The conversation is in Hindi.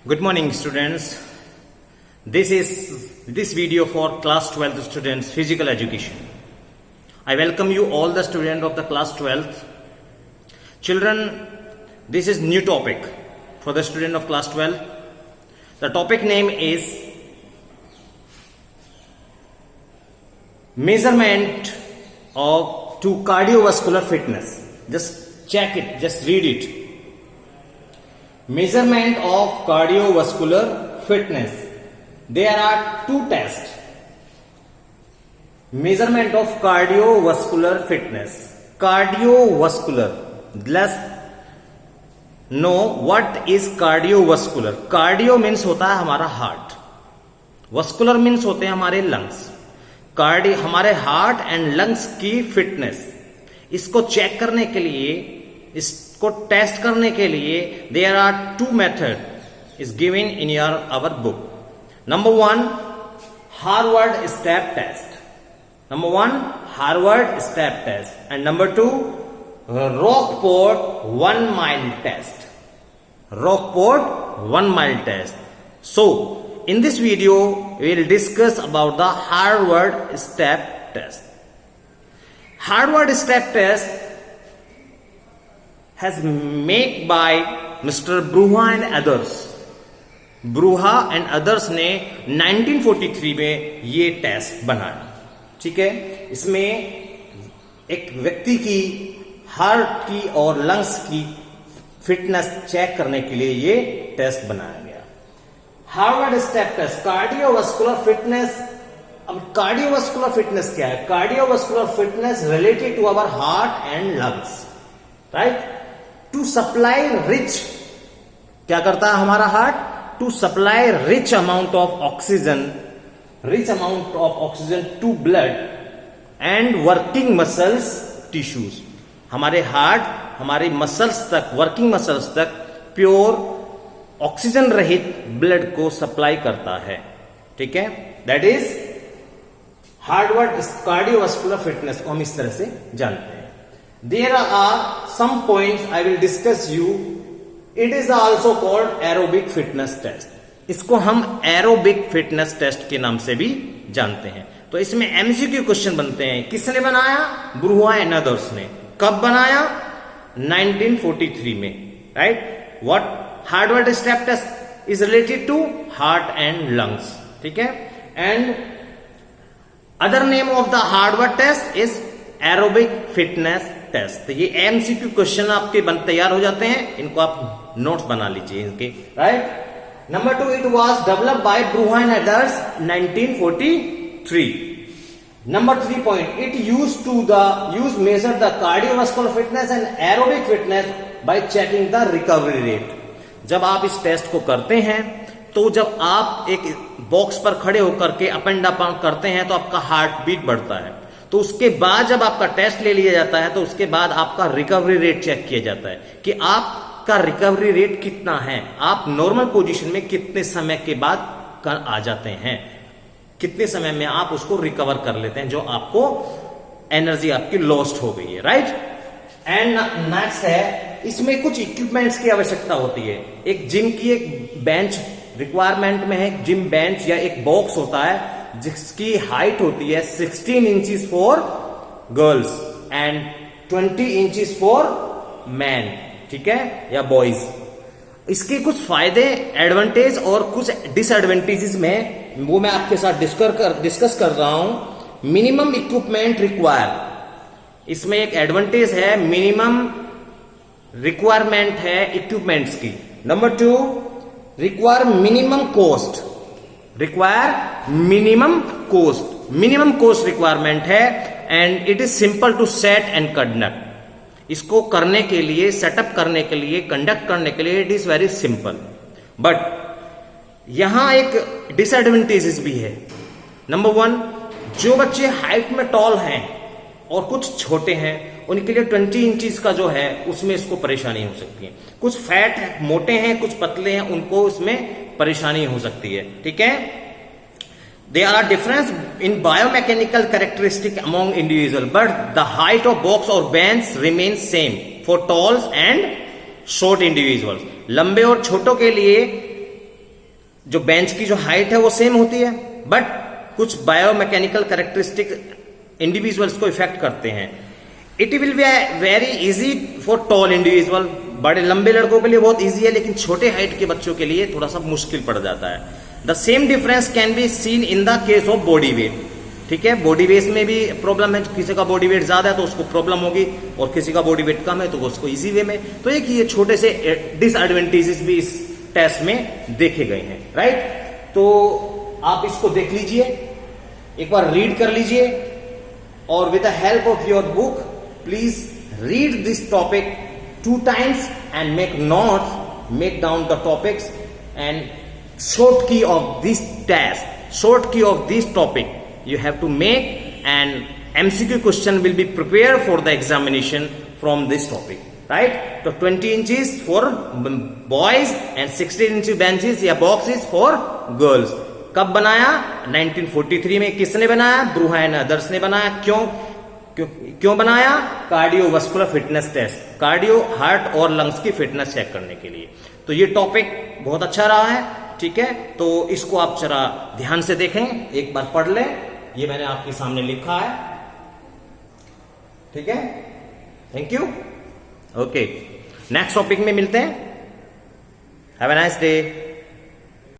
Good morning, students. This is this video for class 12 students, physical education. I welcome you all the students of the class 12th. Children, this is new topic for the student of class 12. The topic name is measurement of to cardiovascular fitness. Just check it, just read it. Measurement of cardiovascular fitness. There are two tests. Measurement of cardiovascular fitness. Cardiovascular. Let's know what is cardiovascular. Cardio means होता है हमारा हार्ट. Vascular means होते हैं हमारे लंग्स. कार्डियो हमारे हार्ट एंड लंग्स की फिटनेस. इसको चेक करने के लिए, इसको टेस्ट करने के लिए there are two method is given in your our book. Number one, Harvard step test. Number one, Harvard step test. And number two, Rockport 1 mile test. Rockport 1 mile test. So in this video we will discuss about the Harvard step test. Harvard step test has made by Mr. Bruha and others. Bruha and others ने 1943 में ये टेस्ट बनाया. ठीक है, इसमें एक व्यक्ति की हार्ट की और लंग्स की फिटनेस चेक करने के लिए ये टेस्ट बनाया गया. Harvard step test, cardiovascular fitness. अब कार्डियोवास्कुलर फिटनेस क्या है? Cardiovascular fitness related to our heart and lungs, right. To supply rich, क्या करता है हमारा heart? To supply rich amount of oxygen to blood and working muscles tissues. हमारे हार्ट, हमारे मसल्स तक, वर्किंग मसल्स तक प्योर ऑक्सीजन रहित ब्लड को सप्लाई करता है. ठीक है, that is Harvard cardiovascular fitness को हम इस तरह से जानते हैं. There are some points I will discuss you. It is also called aerobic fitness test. इसको हम aerobic fitness test के नाम से भी जानते हैं. तो इसमें MCQ क्वेश्चन बनते हैं. किसने बनाया? ब्रूहा एंड अदर्स ने. कब बनाया? 1943 में, right. What Harvard step test is related to heart and lungs. ठीक है. And other name of the Harvard test is aerobic fitness test. ये एमसीक्यू क्वेश्चन आपके तैयार हो जाते हैं. इनको आप नोट्स बना लीजिए इनके, right. Number two, it was developed by Brouha and others 1943. Number 3 point, it use measure the cardiovascular fitness and aerobic fitness by checking the recovery rate. जब आप इस टेस्ट को करते हैं तो जब आप एक बॉक्स पर खड़े होकर के अप एंड डाउन करते हैं तो आपका हार्ट बीट बढ़ता है. तो उसके बाद जब आपका टेस्ट ले लिया जाता है तो उसके बाद आपका रिकवरी रेट चेक किया जाता है कि आपका रिकवरी रेट कितना है. आप नॉर्मल पोजीशन में कितने समय के बाद आ जाते हैं, कितने समय में आप उसको रिकवर कर लेते हैं जो आपको एनर्जी आपकी लॉस्ट हो गई है, राइट. एंड नेक्स्ट है, इसमें कुछ इक्विपमेंट्स की आवश्यकता होती है. एक जिम की एक बेंच रिक्वायरमेंट में है. जिम बेंच या एक बॉक्स होता है जिसकी हाइट होती है 16 inches for girls and 20 inches for man. ठीक है, या बॉयज. इसके कुछ फायदे, एडवांटेज और कुछ डिसएडवांटेजेस में वो मैं आपके साथ डिस्कस कर रहा हूं. मिनिमम इक्विपमेंट रिक्वायर, इसमें एक एडवांटेज है, मिनिमम रिक्वायरमेंट है इक्विपमेंट्स की. Number 2, require minimum cost. Minimum cost requirement है. And it is simple to set and conduct. इसको करने के लिए, सेटअप करने के लिए, कंडक्ट करने के लिए it is very simple. But यहां एक डिसएडवांटेजेस भी है. नंबर 1, जो बच्चे हाइट में टॉल हैं और कुछ छोटे हैं उनके लिए 20 इंचेस का जो है उसमें इसको परेशानी हो सकती है. कुछ फैट मोटे हैं, कुछ पतले हैं, उनको उसमें परेशानी हो सकती है. ठीक है. There are difference in biomechanical characteristic among individual, but the height of box or bench remains same for tall and short individuals, लंबे और छोटों के लिए जो बेंच की जो हाइट है वो सेम होती है, बट कुछ बायोमैकेनिकल कैरेक्टरिस्टिक इंडिविजुअल्स को इफेक्ट करते हैं. It will be very easy for tall individual. बड़े लंबे लड़कों के लिए बहुत इजी है, लेकिन छोटे हाइट के बच्चों के लिए थोड़ा सा मुश्किल पड़ जाता है. The same difference can be seen in the case of body weight. ठीक है, बॉडी वेट में भी प्रॉब्लम है. किसी का बॉडी वेट ज्यादा है तो उसको प्रॉब्लम होगी, और किसी का बॉडी वेट कम है तो उसको इजी वे में. तो एक ये छोटे से डिसएडवांटेजेस भी इस टेस्ट में देखे गए हैं. राइट, तो आप इसको देख लीजिए, एक बार रीड कर लीजिए, और with the help of your book please read this topic 2 times and make notes, make down the topics, and short key of this test, short key of this topic you have to make, and MCQ question will be prepared for the examination from this topic. Right? So 20 inches for boys and 16 inch benches या boxes for girls. कब बनाया? 1943 में. किसने बनाया? ब्रूहा एंड अदर्स ने बनाया. क्यों बनाया? Cardiovascular fitness test, cardio heart और लंग्स की फिटनेस चेक करने के लिए. तो ये टॉपिक बहुत अच्छा रहा है. ठीक है, तो इसको आप जरा ध्यान से देखें, एक बार पढ़ लें. ये मैंने आपके सामने लिखा है. ठीक है, thank you. Okay, next topic में मिलते हैं. Have a nice day.